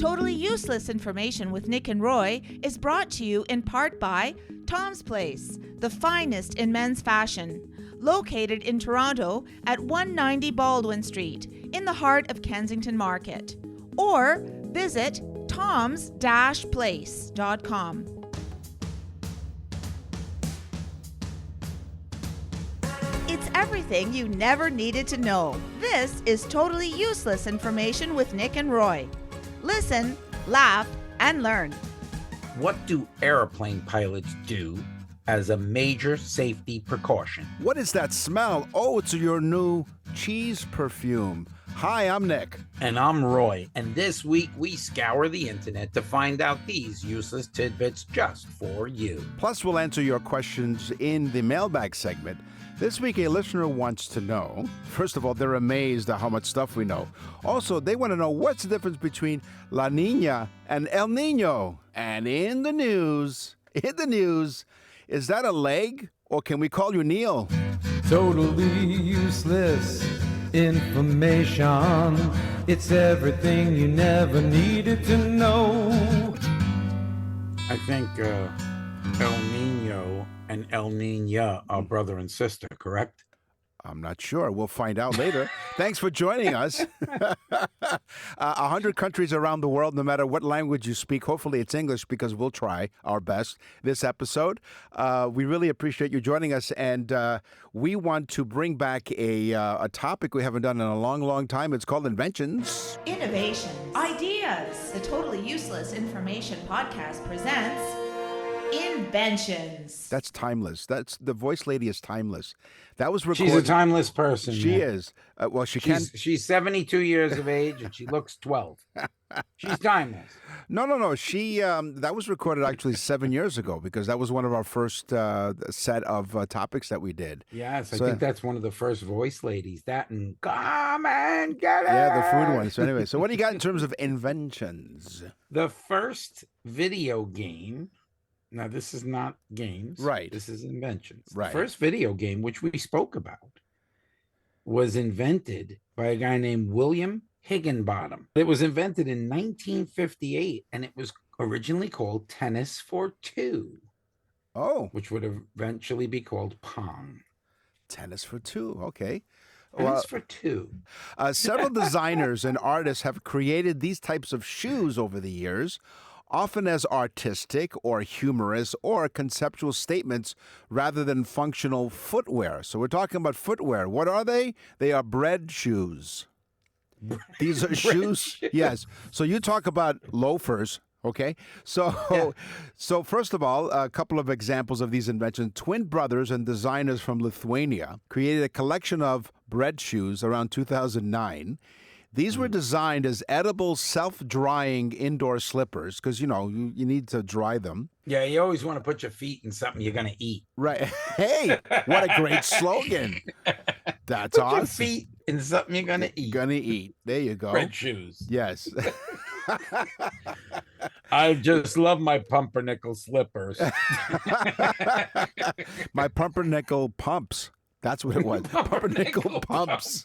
Totally Useless Information with Nick and Roy is brought to you in part by Tom's Place, the finest in men's fashion, located in Toronto at 190 Baldwin Street, in the heart of Kensington Market. Or visit toms-place.com. It's everything you never needed to know. This is Totally Useless Information with Nick and Roy. Listen, laugh, and learn. What do airplane pilots do as a major safety precaution? What is that smell? Oh, it's your new cheese perfume. Hi, I'm Nick. And I'm Roy, and this week we scour the internet to find out these useless tidbits just for you. Plus, we'll answer your questions in the mailbag segment. This week, a listener wants to know, first of all, they're amazed at how much stuff we know. Also, they want to know what's the difference between La Nina and El Nino. And in the news, is that a leg or can we call you Neil? Totally useless information. It's everything you never needed to know. I think El Nino and El Nina are brother and sister, correct? I'm not sure. We'll find out later. Thanks for joining us. 100 countries around the world, no matter what language you speak. Hopefully it's English because we'll try our best this episode. We really appreciate you joining us, and we want to bring back a topic we haven't done in a long, long time. It's called Inventions. Innovations. Ideas. The Totally Useless Information Podcast presents Inventions. That's timeless. That's the voice lady is timeless. That was recorded. She's a timeless person. She is. Well, She's 72 years of age and she looks 12. She's timeless. No. She that was recorded actually 7 years ago because that was one of our first set of topics that we did. Yes, I think that's one of the first voice ladies. That and come and get it. Yeah, the food one. So anyway, so what do you got in terms of inventions? The first video game. Now, this is not games. Right. This is inventions. Right. The first video game, which we spoke about, was invented by a guy named William Higginbottom. It was invented in 1958, and it was originally called Tennis for Two. Oh. Which would eventually be called Pong. Tennis for Two. Okay. Tennis for Two. Several designers and artists have created these types of shoes over the years, often as artistic or humorous or conceptual statements rather than functional footwear. So we're talking about footwear. What are they? They are bread shoes. These are shoes. Yes. So you talk about loafers. Okay. So first of all, a couple of examples of these inventions. Twin brothers and designers from Lithuania created a collection of bread shoes around 2009. These were designed as edible, self-drying indoor slippers because, you need to dry them. Yeah, you always want to put your feet in something you're going to eat. Right. Hey, what a great slogan. That's put awesome. Your feet in something you're going to eat. Gonna eat. There you go. Bread shoes. Yes. I just love my pumpernickel slippers. My pumpernickel pumps. That's what it was. Pumpernickel pumps.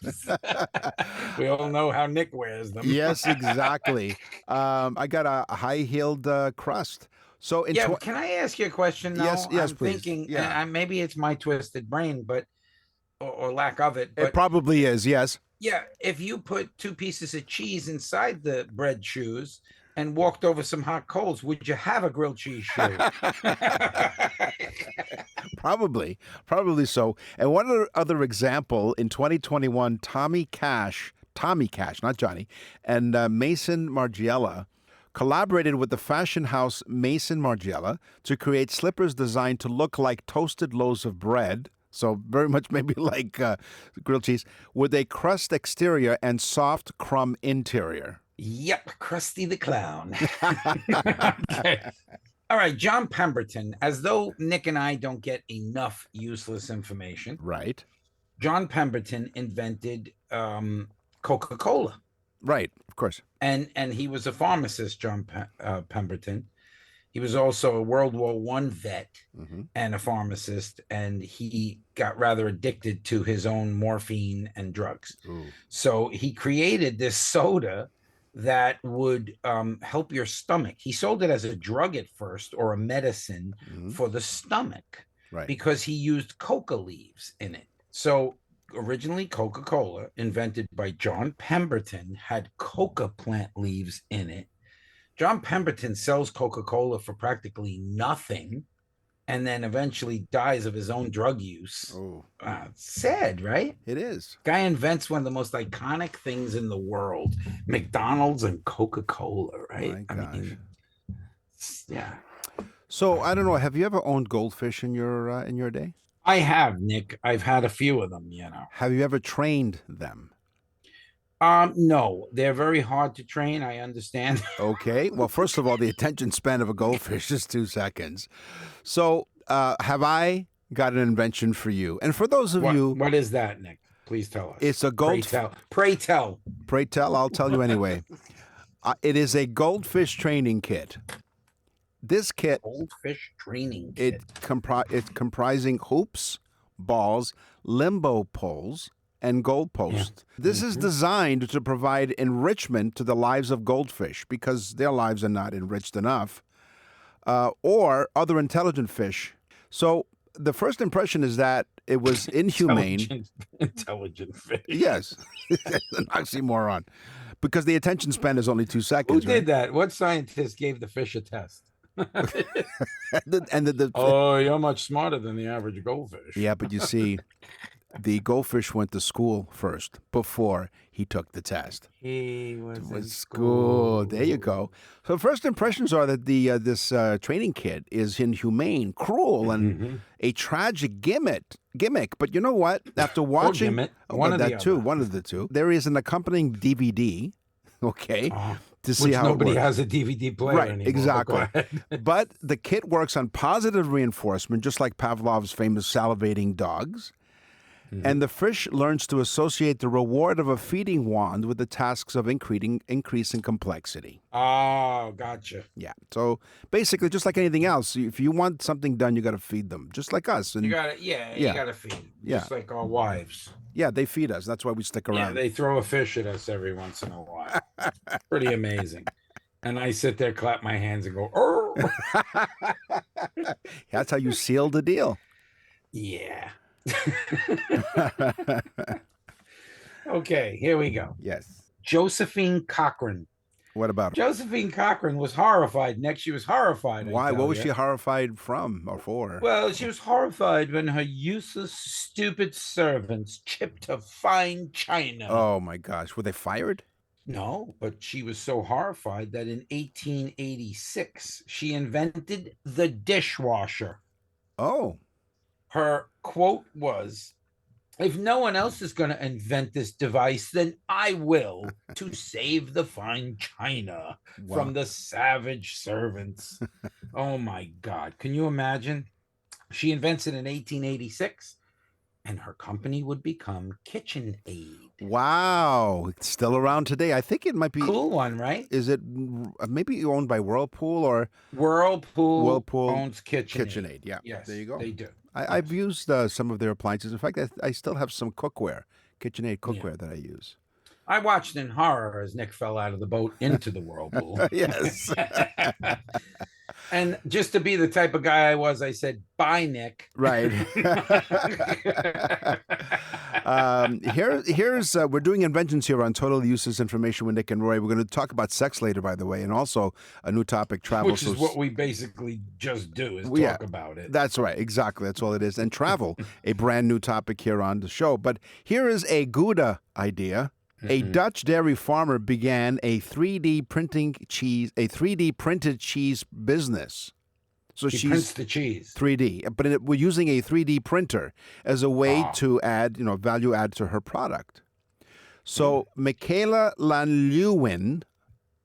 We all know how Nick wears them. Yes, exactly. I got a high-heeled crust. So can I ask you a question now? Yes, I'm please. Thinking, maybe it's my twisted brain, but or lack of it. But, it probably is, yes. Yeah, if you put 2 pieces of cheese inside the bread shoes and walked over some hot coals, would you have a grilled cheese shoe? Probably so. And one other example, in 2021, Tommy Cash, not Johnny, and Mason Margiela collaborated with the fashion house Mason Margiela to create slippers designed to look like toasted loaves of bread. So very much maybe like grilled cheese, with a crust exterior and soft crumb interior. Yep, Krusty the Clown. Okay. All right, John Pemberton, as though Nick and I don't get enough useless information. Right. John Pemberton invented Coca-Cola. Right, of course. And he was a pharmacist, John Pemberton. He was also a World War I vet and a pharmacist, and he got rather addicted to his own morphine and drugs. Ooh. So he created this soda that would help your stomach. He sold it as a drug at first, or a medicine for the stomach, Right. because he used coca leaves in it. So originally Coca-Cola, invented by John Pemberton, had coca plant leaves in it. John Pemberton sells Coca-Cola for practically nothing, and then eventually dies of his own drug use. Oh, Sad, right? it is. Guy invents one of the most iconic things in the world: McDonald's and Coca-Cola, right? My gosh. Yeah. So I don't know. Have you ever owned goldfish in your day? I have, Nick. I've had a few of them, you know. Have you ever trained them? No, they're very hard to train. I understand. Okay. Well, first of all, the attention span of a goldfish is 2 seconds. So, have I got an invention for you? And for those of you, what is that, Nick? Please tell us. it's a Pray gold. tell. Pray tell. Pray tell. I'll tell you anyway. It is a goldfish training kit. This kit, Goldfish training kit. it's comprising hoops, balls, limbo poles, and goalposts. This is designed to provide enrichment to the lives of goldfish because their lives are not enriched enough, or other intelligent fish. So the first impression is that it was inhumane. Intelligent fish. Yes, an oxymoron, because the attention span is only 2 Who seconds. did that? What scientist gave the fish a test? The Oh, you're much smarter than the average goldfish. yeah, but you see, the goldfish went to school first before he took the test. He was in School. There you go. So first impressions are that this training kit is inhumane, cruel, and a tragic gimmick. But you know what? After watching gimmick. One of the that too, other. one of the two, there is an accompanying DVD. Okay. To see Which how nobody it works. has a DVD player Right, anymore. exactly. But go ahead. But the kit works on positive reinforcement, just like Pavlov's famous salivating dogs. And the fish learns to associate the reward of a feeding wand with the tasks of increasing complexity. Oh, gotcha. Yeah. So basically, just like anything else, if you want something done, you got to feed them, just like us. And You got to, you got to feed. Yeah. Just like our wives. yeah, they feed us. That's why we stick Yeah, around. they throw a fish at us every once in a while. Pretty amazing. And I sit there, clap my hands, and go, oh. That's how you seal the deal. Yeah. Okay, here we go. Yes. Josephine Cochran. What about her? Josephine Cochran was horrified. Next, she was horrified. I Why? tell What was ya. she horrified from or for? Well, she was horrified when her useless, stupid servants chipped her fine china. Oh my gosh. Were they fired? No, but she was so horrified that in 1886, she invented the dishwasher. Oh. Her quote was, "If no one else is going to invent this device, then I will, to save the fine china from the savage servants." Oh my God. Can you imagine? She invents it in 1886, and her company would become KitchenAid. Wow. It's still around today. I think it might be. Cool one, right? Is it maybe owned by Whirlpool or Whirlpool owns KitchenAid. KitchenAid? Yeah. Yes, There you go. they do. I've used some of their appliances. In fact, I still have some cookware, KitchenAid cookware that I use. I watched in horror as Nick fell out of the boat into the whirlpool. Yes. And just to be the type of guy I was, I said, "Bye, Nick." Right. Here's we're doing inventions here on Total Useless Information with Nick and Roy. We're going to talk about sex later, by the way, and also a new topic, travel. Which is what we basically just do, is Yeah, talk about it. That's right. Exactly. That's all it is. And travel, a brand new topic here on the show. But here is a Gouda idea. A Dutch dairy farmer began a 3D printed cheese business. So He she's prints the cheese. 3D, but we're using a 3D printer as a way to add, value add to her product. So Michaela Lanleuwen,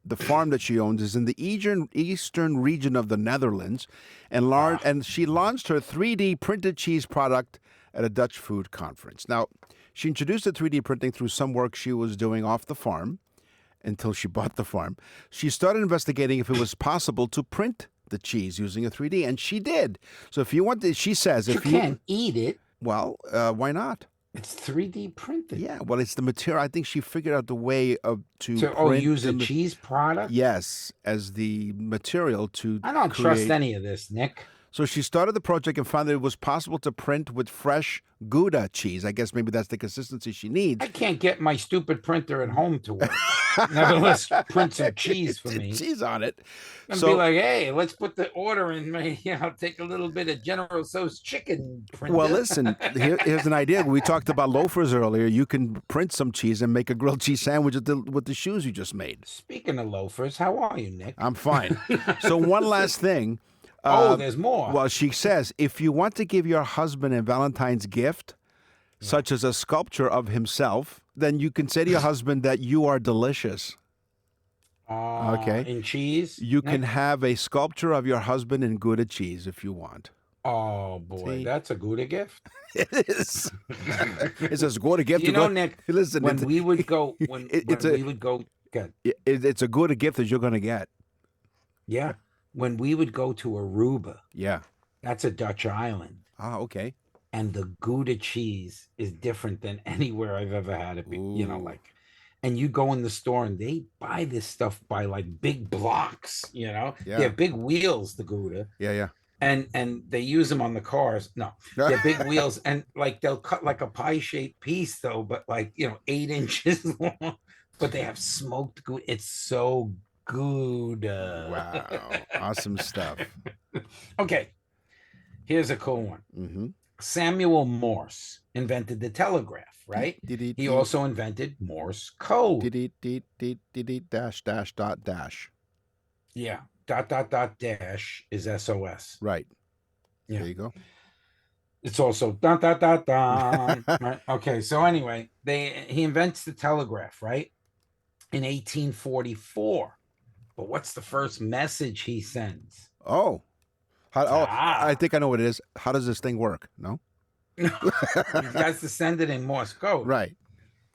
the farm that she owns, is in the eastern region of the Netherlands, and she launched her 3D printed cheese product at a Dutch food conference. Now, she introduced the 3D printing through some work she was doing off the farm until she bought the farm. She started investigating if it was possible to print the cheese using a 3D, and she did. So if you want to, she says, You can't eat it. well, why not? It's 3D printed. Yeah, well, it's the material. I think she figured out the way to To print use a the cheese product? yes, as the material to I don't trust create. any of this, Nick. So she started the project and found that it was possible to print with fresh Gouda cheese. I guess maybe that's the consistency she needs. I can't get my stupid printer at home to work. Nevertheless, print some cheese for me. Cheese on it. And So be like, hey, let's put the order in. Take a little bit of General Tso's chicken printer. well, listen, here's an idea. We talked about loafers earlier. You can print some cheese and make a grilled cheese sandwich with the shoes you just made. Speaking of loafers, how are you, Nick? I'm fine. So one last thing. There's more. Well, she says, if you want to give your husband a Valentine's gift, such as a sculpture of himself, then you can say to your husband that you are delicious. Okay. In cheese? You can have a sculpture of your husband in Gouda cheese if you want. Oh, boy. See? That's a Gouda gift. It is. It's a Gouda gift. You know, Nick, listen, when we would go, good. it's a Gouda gift that you're going to get. Yeah. When we would go to Aruba, Yeah. that's a Dutch island. Ah, okay. And the Gouda cheese is different than anywhere I've ever had it be. Ooh. And you go in the store and they buy this stuff by like big blocks, Yeah. They're big wheels, the Gouda. Yeah. And they use them on the cars. No, they're big wheels, and like they'll cut like a pie-shaped piece though, but 8 inches long. But they have smoked Gouda. It's so good. Wow. Awesome stuff. Okay, here's a cool one. Mm-hmm. Samuel Morse invented the telegraph, right? He also invented Morse code. Dash, dot, dash. Yeah. ... dash is SOS. Right. Yeah. There you go. It's also ... right? Okay, so anyway, he invents the telegraph, right? In 1844. But what's the first message he sends? Oh. I think I know what it is. How does this thing work? No? He has to send it in Morse code. Right.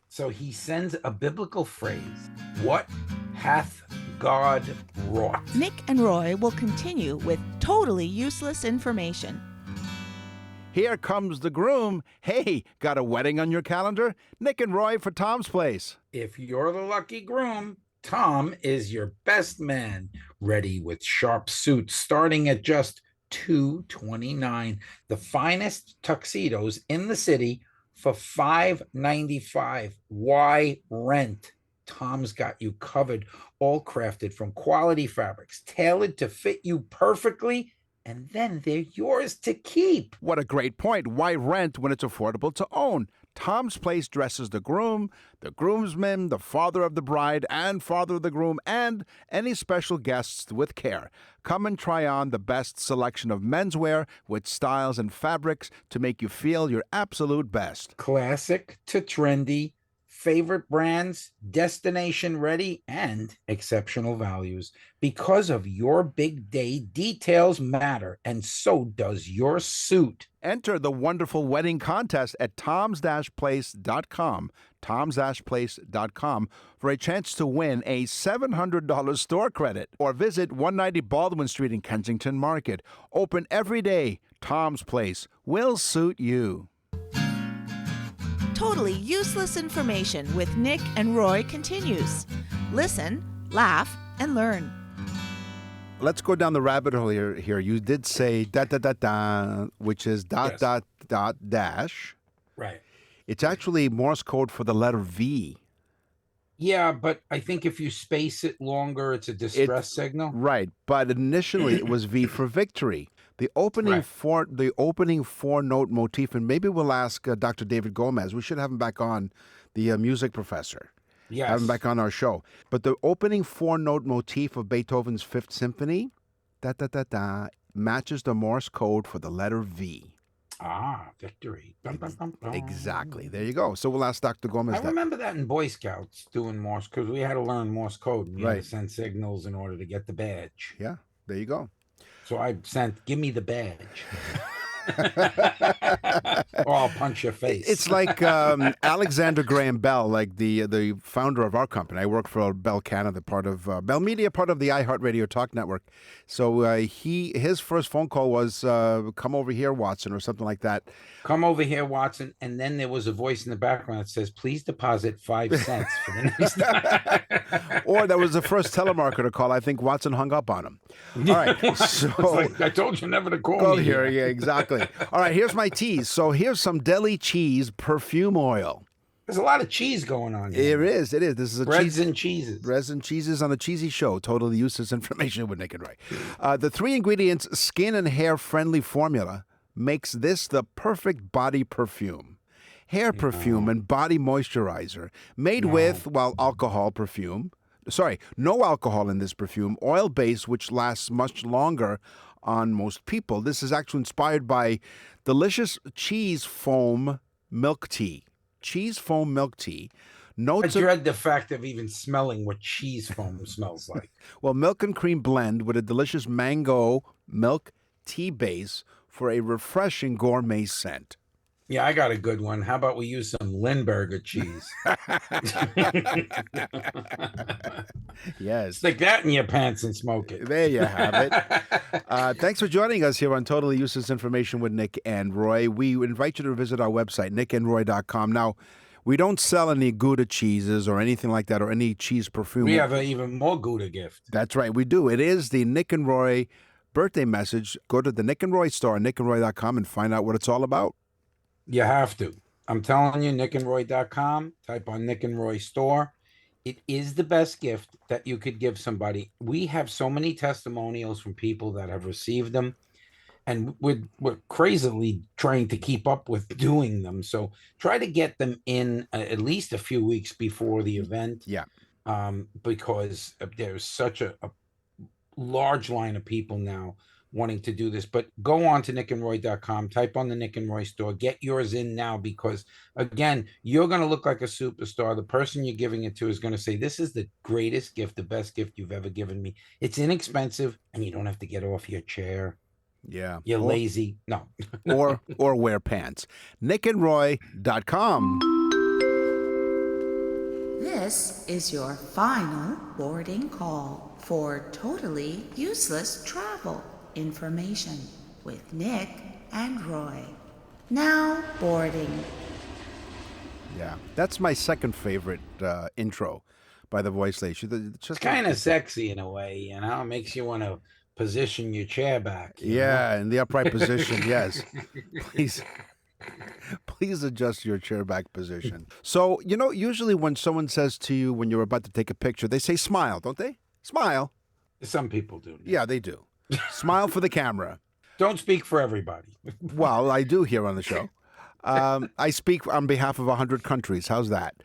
So he sends a biblical phrase. What hath God wrought? Nick and Roy will continue with totally useless information. Here comes the groom. Hey, got a wedding on your calendar? Nick and Roy for Tom's Place. If you're the lucky groom, Tom is your best man, ready with sharp suits starting at just $229. The finest tuxedos in the city for $595. Why rent? Tom's got you covered, all crafted from quality fabrics, tailored to fit you perfectly, and then they're yours to keep. What a great point. Why rent when it's affordable to own? Tom's Place dresses the groom, the groomsman, the father of the bride, and father of the groom, and any special guests with care. Come and try on the best selection of menswear with styles and fabrics to make you feel your absolute best. Classic to trendy, favorite brands, destination ready, and exceptional values. Because of your big day, details matter, and so does your suit. Enter the wonderful wedding contest at toms-place.com, toms-place.com, for a chance to win a $700 store credit. Or visit 190 Baldwin Street in Kensington Market. Open every day. Tom's Place will suit you. Totally useless information with Nick and Roy continues. Listen, laugh, and learn. Let's go down the rabbit hole here. You did say da, which is Yes. dot dash. Right. It's actually Morse code for the letter V. Yeah, but I think if you space it longer, it's a distress signal. Right, but initially it was V for victory. The opening Right. four note motif, and maybe we'll ask Dr. David Gomez. We should have him back on, the music professor. Yes. Have him back on our show. But the opening four note motif of Beethoven's Fifth Symphony, matches the Morse code for the letter V. Victory. Dum, dum, dum, dum. Exactly. There you go. So we'll ask Dr. Gomez I that. remember that in Boy Scouts doing Morse because we had to learn Morse code. We had Right. to send signals in order to get the badge. Yeah, there you go. So I sent, give me the badge. Or I'll punch your face. It's like Alexander Graham Bell, like the founder of our company. I work for Bell Canada, part of Bell Media, part of the iHeartRadio Talk Network. So his first phone call was, "Come over here, Watson," or something like that. Come over here, Watson. And then there was a voice in the background that says, "Please deposit 5 cents for the next time." Or that was the first telemarketer call. I think Watson hung up on him. All right. So Like, I told you never to call go me. here. Yeah, exactly. All right, here's my tease. So here's some deli cheese perfume oil. There's a lot of cheese going on It here. is. It is. This is a Breads and cheeses. Breads and cheeses on a cheesy show. Totally useless information with Nick and Ray. The 3 ingredients skin and hair friendly formula makes this the perfect body perfume. Hair perfume and body moisturizer made with, well, alcohol perfume. Sorry, no alcohol in this perfume. Oil base, which lasts much longer on most people. This is actually inspired by delicious cheese foam milk tea. Cheese foam milk tea. I Notes of, dread the fact of even smelling what cheese foam smells like. well, milk and cream blend with a delicious mango milk tea base for a refreshing gourmet scent. Yeah, I got a good one. How about we use some Lindbergh cheese? Yes. Stick that in your pants and smoke it. There you have it. Thanks for joining us here on Totally Useless Information with Nick and Roy. We invite you to visit our website, nickandroy.com. Now, we don't sell any Gouda cheeses or anything like that or any cheese perfume. We have an even more Gouda gift. That's right, we do. It is the Nick and Roy birthday message. Go to the Nick and Roy store, nickandroy.com, and find out what it's all about. You have to. I'm telling you, nickandroy.com, type on Nick and Roy store. It is the best gift that you could give somebody. We have so many testimonials from people that have received them, and we're crazily trying to keep up with doing them. So try to get them in at least a few weeks before the event. Yeah. Because there's such a large line of people now wanting to do this. But go on to nickandroy.com, type on the Nick and Roy store, get yours in now, because again, you're going to look like a superstar. The person you're giving it to is going to say, "This is the greatest gift, the best gift you've ever given me. It's inexpensive and you don't have to get off your chair. Yeah. You're lazy." No. or wear pants. nickandroy.com. This is your final boarding call for totally useless travel information with Nick and Roy. Now boarding. Yeah. That's my second favorite intro by the voice lady. It's kind of sexy in a way, you know, it makes you want to position your chair back. you Yeah, know? in the upright position, yes. Please adjust your chair back position. So, you know, usually when someone says to you when you're about to take a picture, they say smile, don't they? Smile. Some people do. Yeah, they do. Smile for the camera. Don't speak for everybody. Well, I do here on the show. I speak on behalf of 100 countries. How's that?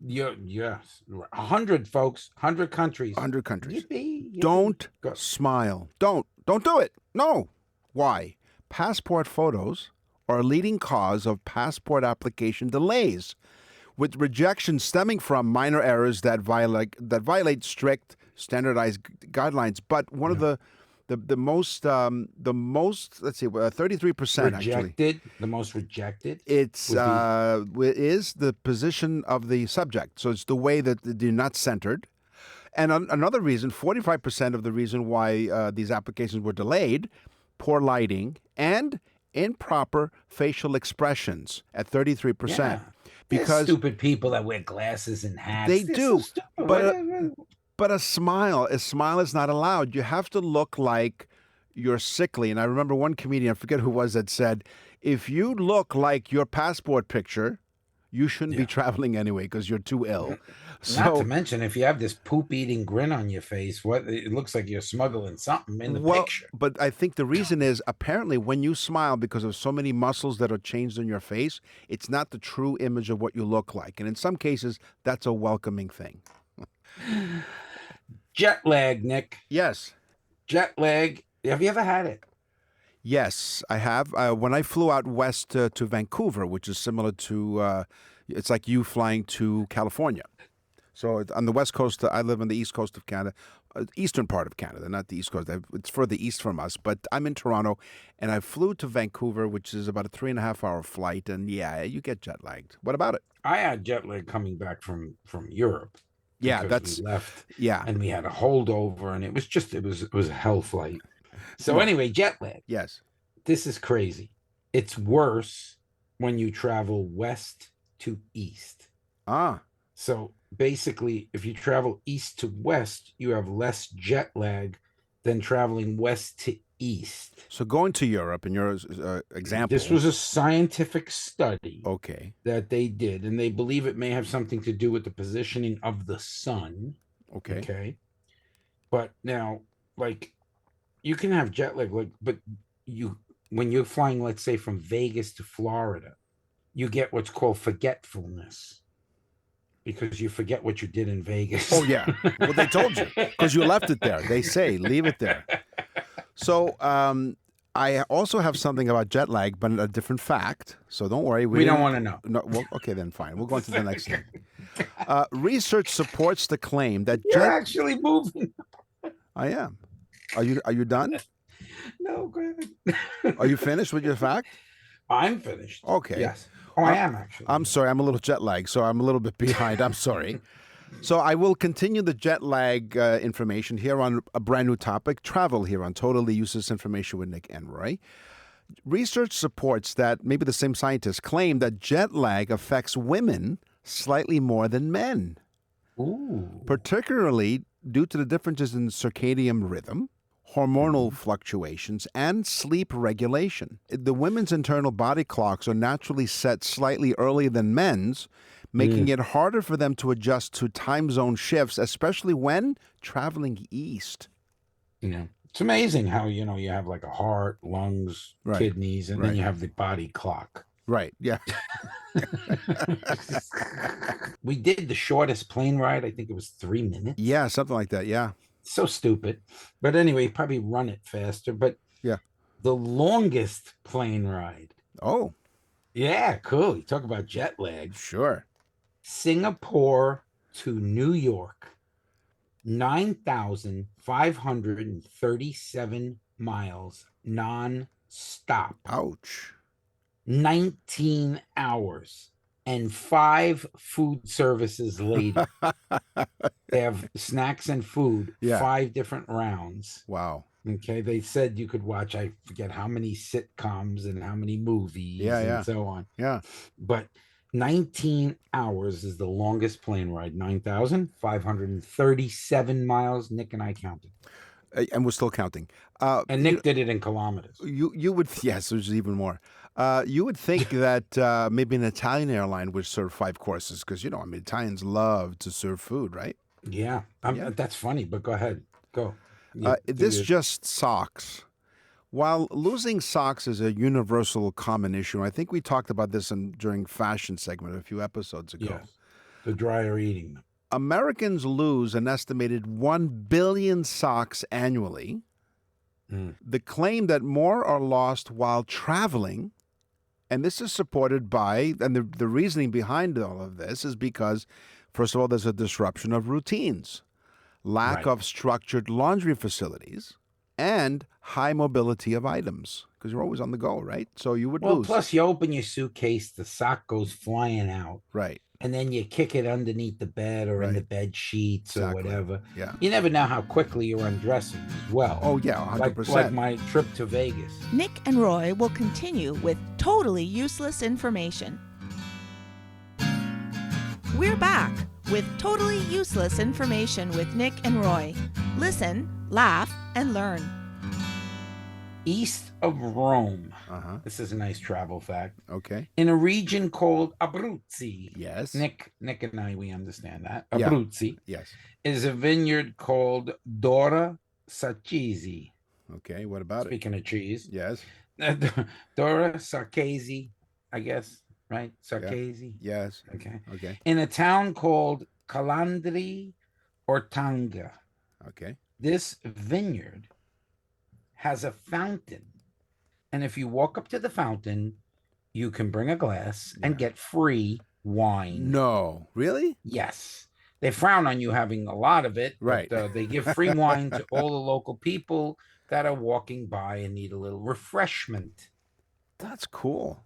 Yes, 100 folks, 100 countries. 100 countries. Yippee, yippee. Don't Go. smile. Don't do it. No. Why? Passport photos are a leading cause of passport application delays, with rejection stemming from minor errors that violate strict standardized guidelines. But one of the most let's see, 33% actually. Rejected, the most rejected. It's is the position of the subject. So it's the way that they're not centered. And another reason, 45% of the reason why these applications were delayed, poor lighting and improper facial expressions at 33%. Yeah. There's Because stupid people that wear glasses and hats. They They're do, so stupid. but But a smile is not allowed. You have to look like you're sickly. And I remember one comedian, I forget who it was, that said, if you look like your passport picture, you shouldn't be traveling anyway because you're too ill. Not to mention, if you have this poop-eating grin on your face, it looks like you're smuggling something in the picture. But I think the reason is apparently when you smile, because of so many muscles that are changed on your face, it's not the true image of what you look like. And in some cases, that's a welcoming thing. Jet lag, Nick. Yes. Jet lag. Have you ever had it? Yes, I have. When I flew out west to Vancouver, which is similar to, it's like you flying to California. So on the west coast, I live on the east coast of Canada. eastern part of Canada, not the East Coast. It's further east from us, but I'm in Toronto, and I flew to Vancouver, which is about a 3.5 hour flight, and yeah, you get jet lagged. What about it? I had jet lag coming back from Europe. Yeah, because we left yeah. and we had a holdover, and it was a hell flight. So anyway, jet lag. Yes. This is crazy. It's worse when you travel west to east. Ah, So basically, if you travel east to west, you have less jet lag than traveling west to east. so going to Europe, in your example. This was a scientific study Okay. that they did, and they believe it may have something to do with the positioning of the sun. Okay. Okay. But now, like, you can have jet lag, but when you're flying, let's say from Vegas to Florida, you get what's called forgetfulness because you forget what you did in Vegas. Oh, yeah. Well, they told you because you left it there. They say leave it there. So I also have something about jet lag, but a different fact. So don't worry. We don't want to know. No, well, okay, then fine. We'll go on to the next thing. Research supports the claim that You're actually moving. I am. Are you done? No, go ahead. Are you finished with your fact? I'm finished. Okay. Yes. Oh, I am actually. I'm sorry. I'm a little jet lagged, so I'm a little bit behind. I'm sorry. So I will continue the jet lag information here on a brand new topic, travel here on Totally Useless Information with Nick and Roy. Research supports that maybe the same scientists claim that jet lag affects women slightly more than men. Ooh. Particularly due to the differences in circadian rhythm, hormonal fluctuations, and sleep regulation. The women's internal body clocks are naturally set slightly earlier than men's, making it harder for them to adjust to time zone shifts, especially when traveling east. Yeah. It's amazing how, you have like a heart, lungs, Right. kidneys, and then you have the body clock. Right, yeah. We did the shortest plane ride. I think it was 3 minutes. Yeah, something like that, yeah. So stupid. But anyway, probably run it faster. But Yeah. the longest plane ride. Oh, Yeah, cool. You talk about jet lag. sure. Singapore to New York, 9,537 miles non-stop. Ouch. 19 hours and 5 food services later. They have snacks and food, Yeah. 5 different rounds. Wow. Okay, they said you could watch, I forget how many sitcoms and how many movies Yeah. and so on. Yeah. But 19 hours is the longest plane ride, 9,537 miles. Nick and I counted. And we're still counting. And Nick did it in kilometers. You would, yes, there's even more. You would think that maybe an Italian airline would serve 5 courses because, Italians love to serve food, right? Yeah, that's funny, but go ahead. Go. This just socks. While losing socks is a universal common issue, I think we talked about this during fashion segment a few episodes ago. Yes. The dryer eating them. Americans lose an estimated 1 billion socks annually. The claim that more are lost while traveling, and this is supported by, and the reasoning behind all of this is because, first of all, there's a disruption of routines, lack of structured laundry facilities, and high mobility of items, because you're always on the go, right? So you would lose. Plus you open your suitcase, the sock goes flying out. Right. And then you kick it underneath the bed or in the bed sheets or whatever. Yeah. You never know how quickly you're undressing as well. Oh, yeah, 100%. Like my trip to Vegas. Nick and Roy will continue with totally useless information. We're back with totally useless information with Nick and Roy. Listen, laugh, and learn. East of Rome. Uh-huh. This is a nice travel fact. Okay. In a region called Abruzzi. Yes. Nick and I, we understand that. Yeah. Abruzzi Yes. is a vineyard called Dora Sarchesi. Okay. What about Speaking of cheese. Yes. Dora Sarchesi, I guess, right? Sarchesi. Yes. Okay. Okay. In a town called Calandri Ortanga. Okay. This vineyard has a fountain. And if you walk up to the fountain, you can bring a glass and get free wine. No. Really? Yes. They frown on you having a lot of it, Right. but they give free wine to all the local people that are walking by and need a little refreshment. That's cool.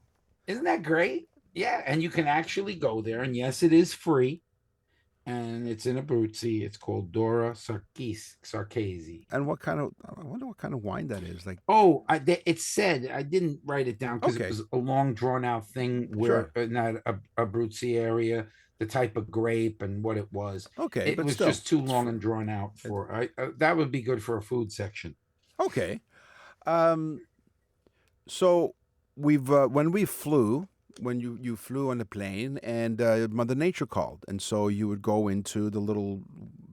Isn't that great? Yeah, and you can actually go there, and yes, it is free, and it's in Abruzzi. It's called Dora Sarchesi. And I wonder what kind of wine that is. Like, Oh, it said, I didn't write it down because Okay. it was a long, drawn out thing where in that Abruzzi area, the type of grape and what it was. okay, It but was still, just too long and drawn out for. That would be good for a food section. okay. So we've when we flew, when you flew on the plane, and Mother Nature called, and so you would go into the little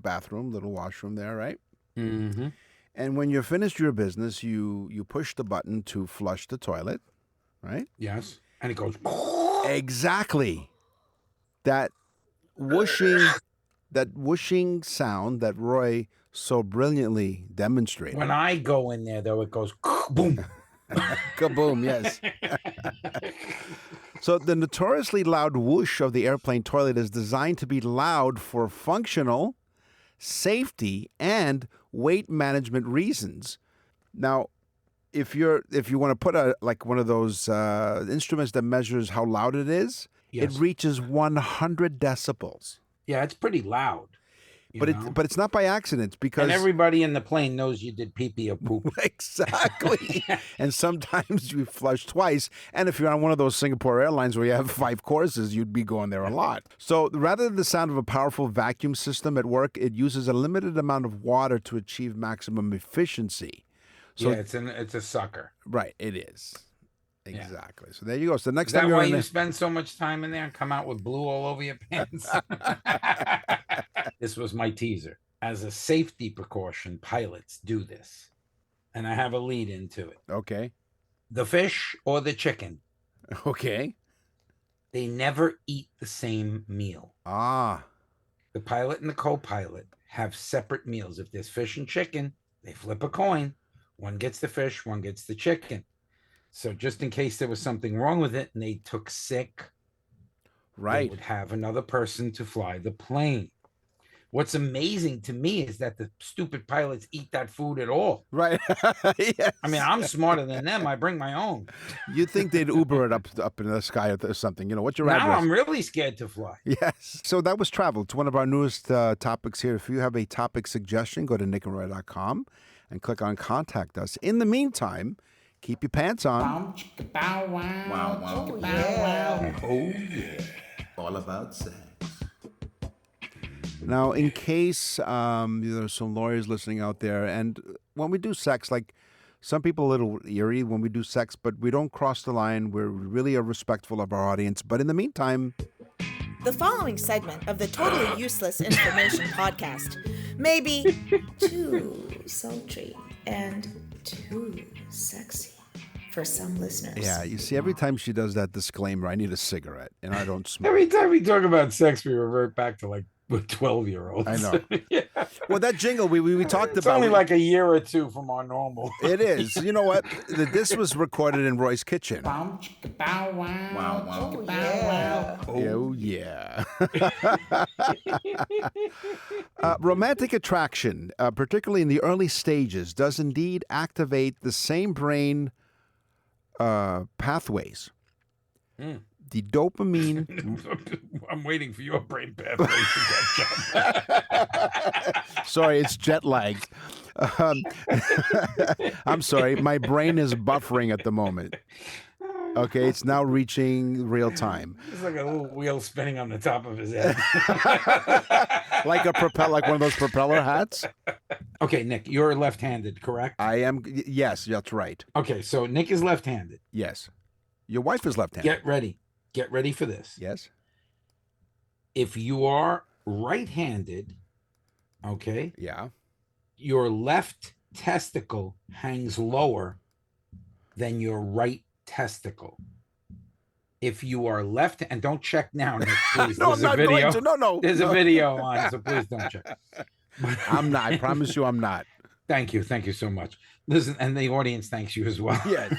bathroom, little washroom there, right? Mm-hmm. And when you're finished your business, you push the button to flush the toilet, right? Yes, and it goes. Exactly. That whooshing sound that Roy so brilliantly demonstrated. When I go in there, though, it goes boom. Kaboom, yes. So the notoriously loud whoosh of the airplane toilet is designed to be loud for functional, safety, and weight management reasons. Now, if you want to put one of those instruments that measures how loud it is, Yes. it reaches 100 decibels. Yeah, it's pretty loud. But it's not by accident because and everybody in the plane knows you did pee-pee or poop. Exactly. And sometimes you flush twice. And if you're on one of those Singapore Airlines where you have 5 courses, you'd be going there a lot. So rather than the sound of a powerful vacuum system at work, it uses a limited amount of water to achieve maximum efficiency. So, yeah, it's a sucker. Right, it is. Yeah. Exactly. So there you go. So the next Is time that you're why in you there, spend so much time in there and come out with blue all over your pants? This was my teaser. As a safety precaution, pilots do this. And I have a lead into it. okay. The fish or the chicken, Okay. they never eat the same meal. Ah. The pilot and the co-pilot have separate meals. If there's fish and chicken, they flip a coin. One gets the fish, one gets the chicken. So just in case there was something wrong with it and they took sick, they Right. would have another person to fly the plane. What's amazing to me is that the stupid pilots eat that food at all. Right. Yes. I mean, I'm smarter than them. I bring my own. You'd think they'd Uber it up in the sky or something. You know, what's your Now address? I'm really scared to fly. Yes. So that was travel. It's one of our newest topics here. If you have a topic suggestion, go to nickandroy.com and click on Contact Us. In the meantime, keep your pants on. Oh, yeah. All about sex. Now, in case there's some lawyers listening out there, and when we do sex, like some people are a little eerie when we do sex, but we don't cross the line. We really are respectful of our audience. But in the meantime, The following segment of the Totally Useless Information podcast may be too sultry and too sexy for some listeners. yeah, you see, every time she does that disclaimer, I need a cigarette, and I don't smoke. Every time we talk about sex, we revert back to like 12-year-olds. I know. Yeah. Well, that jingle we talked It's about. only like a year or two from our normal. It is. You know what? This was recorded in Roy's kitchen. Oh, yeah. Oh, yeah. Romantic attraction, particularly in the early stages, does indeed activate the same brain pathways. The dopamine. I'm waiting for your brain pathways to catch up. Sorry, it's jet lagged. I'm sorry, my brain is buffering at the moment. Okay, it's now reaching real time. It's like a little wheel spinning on the top of his head. Like a propeller, like one of those propeller hats. Okay, Nick, you're left-handed, correct? I am. Yes, that's right. Okay, so Nick is left-handed. Yes. Your wife is left-handed. Get ready. Get ready for this. Yes. If you are right-handed, okay, Yeah. your left testicle hangs lower than your right testicle. If you are left, and don't check now, Nick, please. No, There's I'm a not video. going to. No. There's a video on, so please don't check. I'm not. I promise you I'm not. Thank you so much. Listen, and the audience thanks you as well. Yes.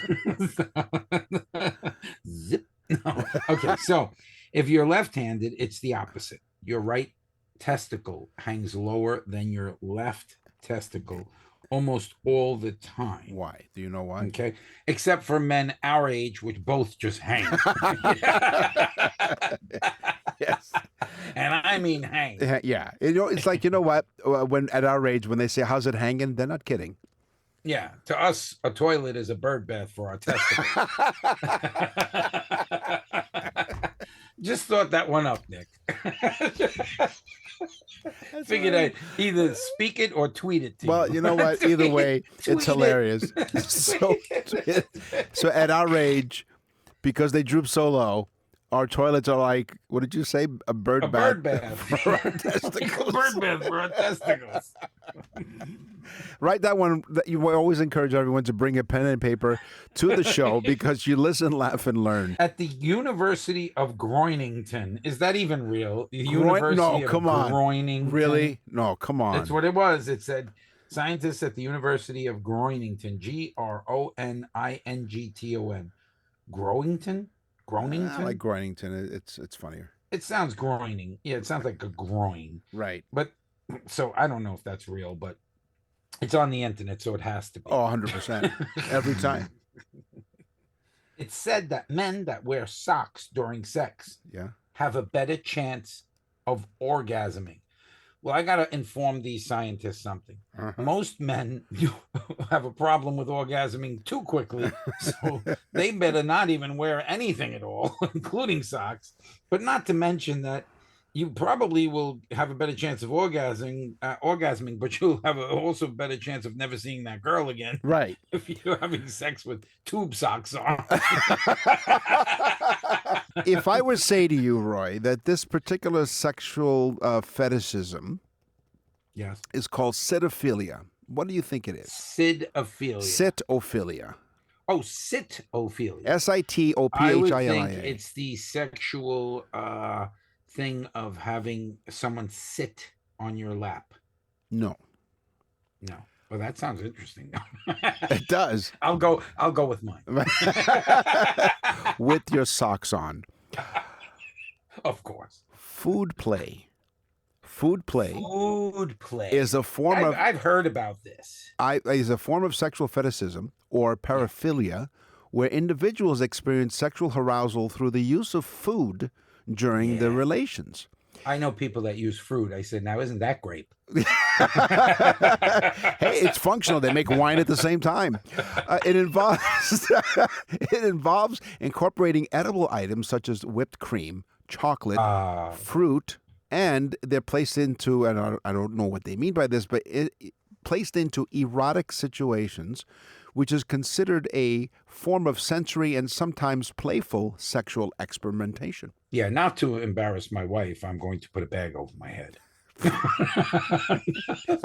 Zip. No. Okay, so if you're left-handed, it's the opposite. Your right testicle hangs lower than your left testicle almost all the time. Why? Do you know why? Okay. Except for men our age, which both just hang. Yes. And I mean hang. Yeah. It's like, you know what? When at our age, when they say, how's it hanging? They're not kidding. Yeah. To us, a toilet is a bird bath for our testicles. Just thought that one up, Nick. Figured I'd either speak it or tweet it to you. Well, you know what? Either way, it's hilarious. So at our age, because they droop so low, our toilets are like, what did you say? A bird bath for our testicles. Bird bath for our testicles. Write that one. You always encourage everyone to bring a pen and paper to the show because you listen, laugh, and learn. At the University of Groinington. Is that even real? The No, come on. Groinington. Really? No, come on. That's what it was. It said scientists at the University of Groinington. Groinington. Groinington? Groinington? I like Groinington. It's funnier. It sounds groining. Yeah, it sounds like a groin. Right. But so I don't know if that's real, but it's on the internet, so it has to be. Oh, 100%. Every time. It's said that men that wear socks during sex have a better chance of orgasming. Well, I got to inform these scientists something. Most men have a problem with orgasming too quickly, so they better not even wear anything at all, including socks. But not to mention that you probably will have a better chance of orgasming, but you'll have also better chance of never seeing that girl again. Right. If you're having sex with tube socks on. If I were to say to you, Roy, that this particular sexual fetishism is called sitophilia, what do you think it is? Sidophilia. Sitophilia. Oh, sitophilia. Sitophilia. I would think it's the sexual thing of having someone sit on your lap. No. Well, that sounds interesting. It does. I'll go with mine. With your socks on. Of course. Food play is a form of I've heard about this. Is a form of sexual fetishism or paraphilia where individuals experience sexual arousal through the use of food during the relations. I know people that use fruit. I said, now isn't that grape? Hey, it's functional. They make wine at the same time. It involves incorporating edible items such as whipped cream, chocolate, fruit, and they're placed into, and I don't know what they mean by this, but placed into erotic situations, which is considered a form of sensory and sometimes playful sexual experimentation. Yeah, not to embarrass my wife, I'm going to put a bag over my head. A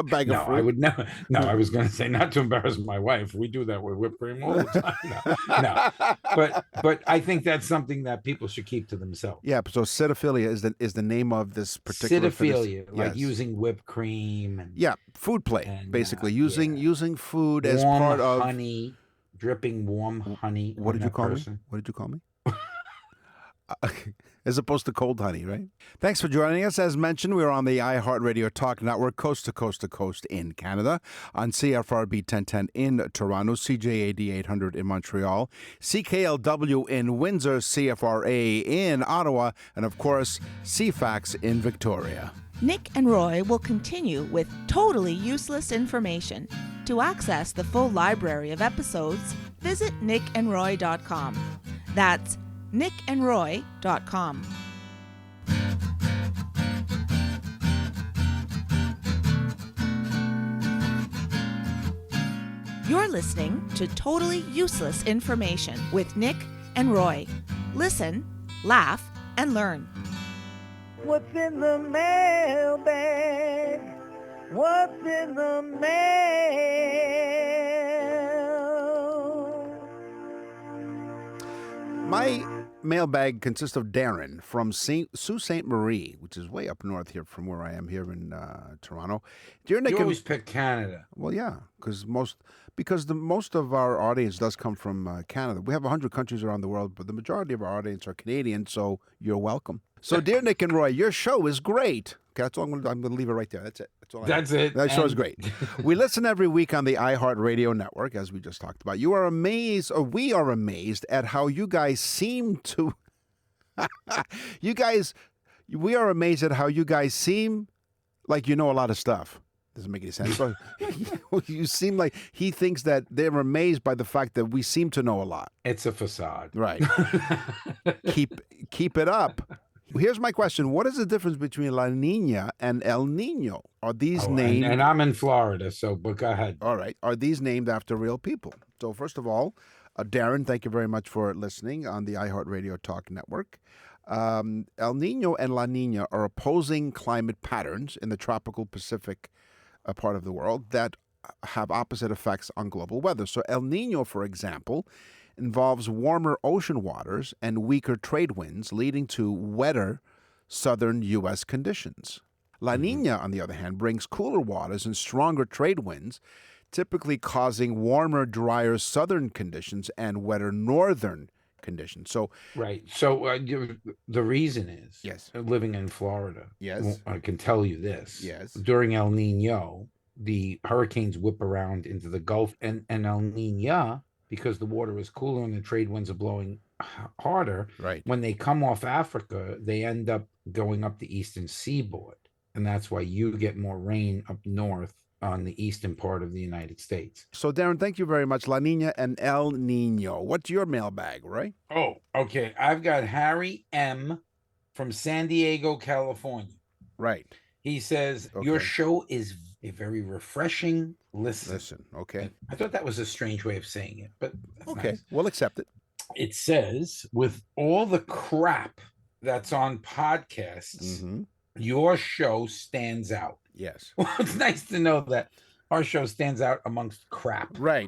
bag of fruit? I would never. No, I was going to say not to embarrass my wife. We do that with whipped cream all the time. No. But I think that's something that people should keep to themselves. Yeah. So sitophilia is the name of this particular sitophilia, like using whipped cream and food play, and, basically using food as part of honey, dripping warm honey. What did you call me? What did you call me? As opposed to cold honey, right? Thanks for joining us. As mentioned, we're on the iHeartRadio Talk Network, coast to coast in Canada, on CFRB 1010 in Toronto, CJAD 800 in Montreal, CKLW in Windsor, CFRA in Ottawa, and of course, CFAX in Victoria. Nick and Roy will continue with totally useless information. To access the full library of episodes, visit nickandroy.com. That's nickandroy.com. You're listening to Totally Useless Information with Nick and Roy. Listen, laugh, and learn. What's in the mailbag? What's in the mail? My mailbag consists of Darren from Sault Ste. Marie, which is way up north here from where I am here in Toronto. Dear Nick, you always pick Canada. Well, yeah, because most of our audience does come from Canada. We have 100 countries around the world, but the majority of our audience are Canadian, so you're welcome. So, dear Nick and Roy, your show is great. Okay, that's all I'm going to leave it right there. That's it. That's all. That's it. That show is And- great. We listen every week on the iHeartRadio network, as we just talked about. You are amazed, or we are amazed at how you guys seem to. We are amazed at how you guys seem like you know a lot of stuff. Doesn't make any sense. But you seem like he thinks that they're amazed by the fact that we seem to know a lot. It's a facade. Right. Keep it up. Here's my question. What is the difference between La Nina and El Nino? Are these named... And I'm in Florida, but go ahead. All right. Are these named after real people? So first of all, Darren, thank you very much for listening on the iHeartRadio Talk Network. El Nino and La Nina are opposing climate patterns in the tropical Pacific part of the world that have opposite effects on global weather. So El Nino, for example, involves warmer ocean waters and weaker trade winds, leading to wetter southern U.S. conditions. La Nina, on the other hand, brings cooler waters and stronger trade winds, typically causing warmer, drier southern conditions and wetter northern conditions. So, Right. So the reason is, Yes. living in Florida, Yes. I can tell you this. Yes. During El Nino, the hurricanes whip around into the Gulf, and El Nina, because the water is cooler and the trade winds are blowing harder, right. when they come off Africa, they end up going up the eastern seaboard. And that's why you get more rain up north on the eastern part of the United States. So, Darren, thank you very much. La Nina and El Nino. What's your mailbag, right? Oh, okay. I've got Harry M. from San Diego, California. Right. He says, Okay. Your show is a very refreshing listen. Listen, okay. I thought that was a strange way of saying it, but that's Okay, nice. we'll accept it. It says, with all the crap that's on podcasts, Mm-hmm. your show stands out. Yes. Well, it's nice to know that our show stands out amongst crap. Right.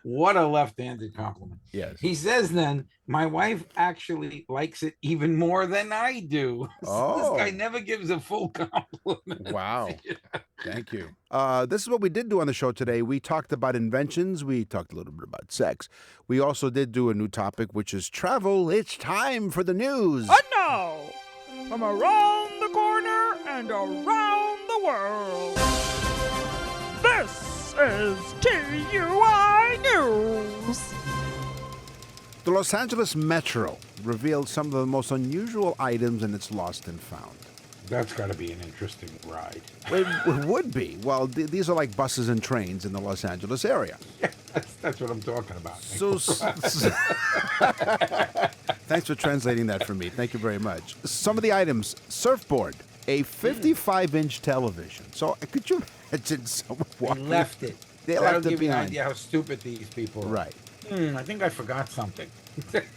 What a left-handed compliment. Yes. He says then, my wife actually likes it even more than I do. Oh. This guy never gives a full compliment. Wow. Thank you. This is what we did do on the show today. We talked about inventions. We talked a little bit about sex. We also did do a new topic, which is travel. It's time for the news. And now, from around the corner and around the world, this is TUI News. The Los Angeles Metro revealed some of the most unusual items in its Lost and Found. That's got to be an interesting ride. It would be. Well, these are like buses and trains in the Los Angeles area. Yeah, that's what I'm talking about. So, thanks for translating that for me. Thank you very much. Some of the items: surfboard, a 55-inch television. So, could you imagine someone They walking? left it. They That'll left it give you an behind. idea how stupid these people are. Right. I think I forgot something.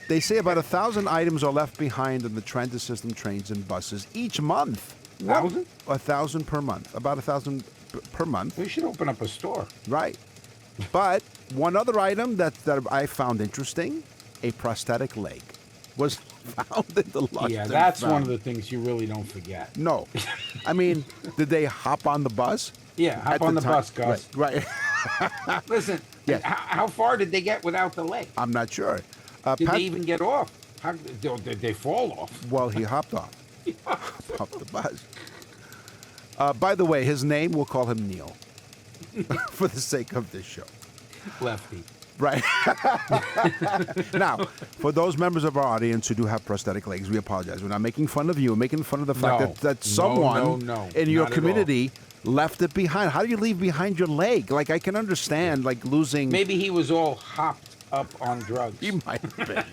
They say about 1,000 items are left behind on the transit system trains and buses each month. 1,000? 1,000 per month. About 1,000 per month. We should open up a store. Right. But one other item that I found interesting, a prosthetic leg, was found in the Lost Yeah, and that's one Found. of the things you really don't forget. No. I mean, did they hop on the bus? Yeah, hop At on the time? bus, Gus. Right. Listen, Yes. how far did they get without the leg? I'm not sure. Did Pat- they even get off? How did they fall off? Well, he hopped off. Off the bus. By the way, his name, we'll call him Neil for the sake of this show. Lefty. Right. Now, for those members of our audience who do have prosthetic legs, we apologize. We're not making fun of you. We're making fun of the fact No. that someone No, in your not at community left it behind. How do you leave behind your leg? Like, I can understand, like, losing... Maybe he was all hopped up on drugs. He might have been.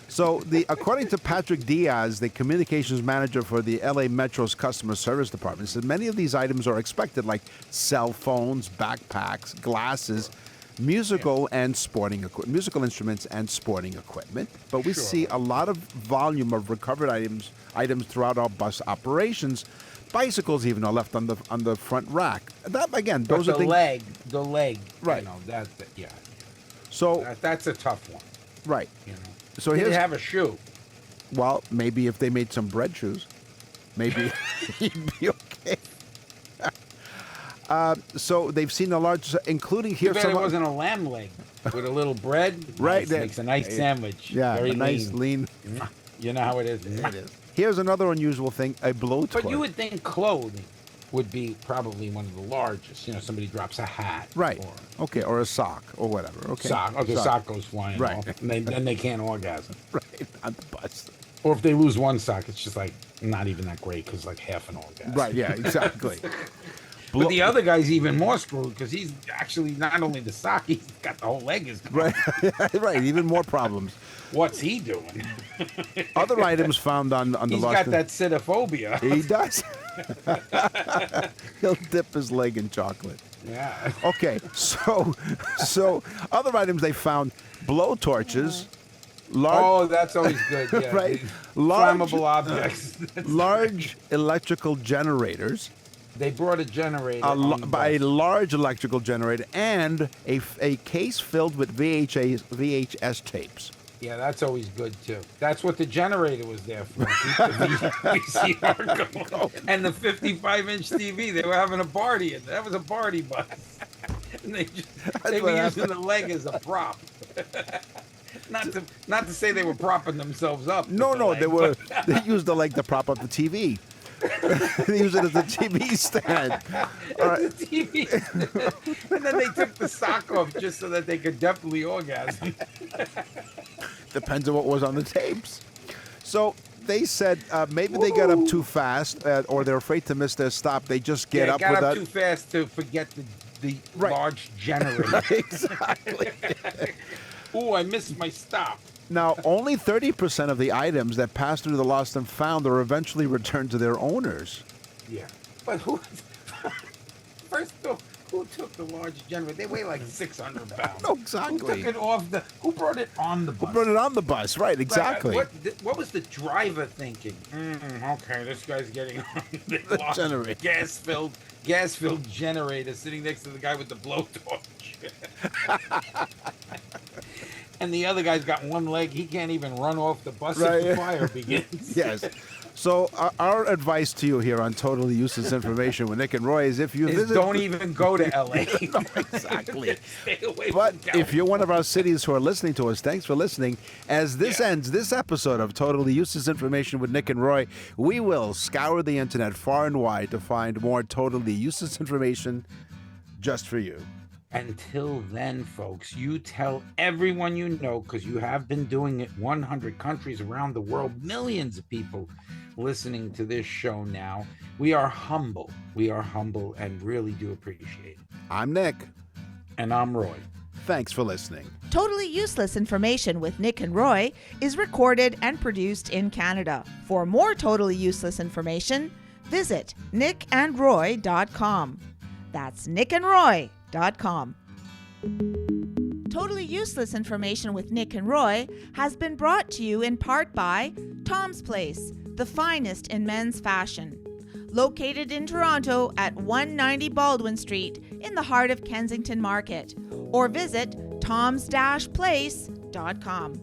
So, according to Patrick Diaz, the communications manager for the LA Metro's customer service department, said many of these items are expected, like cell phones, backpacks, glasses, musical instruments and sporting equipment. But we see a lot of volume of recovered items throughout our bus operations. Bicycles even are left on the front rack. That again, But those the are things. leg, Right. You know, yeah. So That's a tough one. right. You know. So Did here's it have a shoe? well, maybe if they made some bread shoes, maybe he'd be okay. So they've seen the large, including Too here bad some. it wasn't a lamb leg. with a little bread. Right. Nice, makes a nice sandwich. Yeah, Very a nice lean. You know how it is. It is. Here's another unusual thing: a blowtorch. But you would think clothing would be probably one of the largest. You know, somebody drops a hat. Right. Or Okay, or a sock, or whatever. Okay. sock. Okay, sock goes flying Right. off. And then they can't orgasm. Right. On the bus. Or if they lose one sock, it's just like not even that great because like half an orgasm. Right. Yeah. Exactly. But the other guy's even more screwed because he's actually not only the sock, he's got the whole leg is gone. Right. Right. Even more problems. What's he doing? Other items found on the He's lost. got that sitophobia. He does. He'll dip his leg in chocolate. Yeah. Okay, so other items they found: blowtorches, large, Oh, that's always good. Yeah. Right. The Large- Flammable objects. large electrical generators, They brought a generator. a on the bus. large electrical generator, and a case filled with VHS tapes. Yeah, that's always good too. That's what the generator was there for. Keep the VCR going. And the 55-inch TV. They were having a party. That was a party bus. And they were using the leg as a prop. Not to say they were propping themselves up. with No, the no, leg, they used the leg to prop up the TV. They used it as a TV stand. All right. the TV. And then they took the sock off just so that they could definitely orgasm. Depends on what was on the tapes. So they said maybe they got up too fast, or they're afraid to miss their stop. They just get up got without. up too fast to forget the Right. large generator. Exactly. Ooh, I missed my stop. Now, only 30% of the items that passed through the lost and found are eventually returned to their owners. Yeah. But who? First off, who took the large generator? They weigh like 600 pounds. No, exactly. Who took it off the? Who brought it on the bus? Who brought it on the bus? Right, exactly. What was the driver thinking? Okay, this guy's getting on the large generator. gas-filled generator sitting next to the guy with the blowtorch. And the other guy's got one leg. He can't even run off the bus if the fire begins. Yes. So our advice to you here on Totally Useless Information with Nick and Roy is if you visit... Don't even go to L.A. No, exactly. Stay away But from if you're one of our cities who are listening to us, thanks for listening. As this ends this episode of Totally Useless Information with Nick and Roy, we will scour the internet far and wide to find more totally useless information just for you. Until then, folks, you tell everyone you know, because you have been doing it 100 countries around the world, millions of people listening to this show now. We are humble. We are humble and really do appreciate it. I'm Nick. And I'm Roy. Thanks for listening. Totally Useless Information with Nick and Roy is recorded and produced in Canada. For more totally useless information, visit nickandroy.com. That's nickandroy.com. Totally Useless Information with Nick and Roy has been brought to you in part by Tom's Place, the finest in men's fashion. Located in Toronto at 190 Baldwin Street in the heart of Kensington Market. Or visit toms-place.com.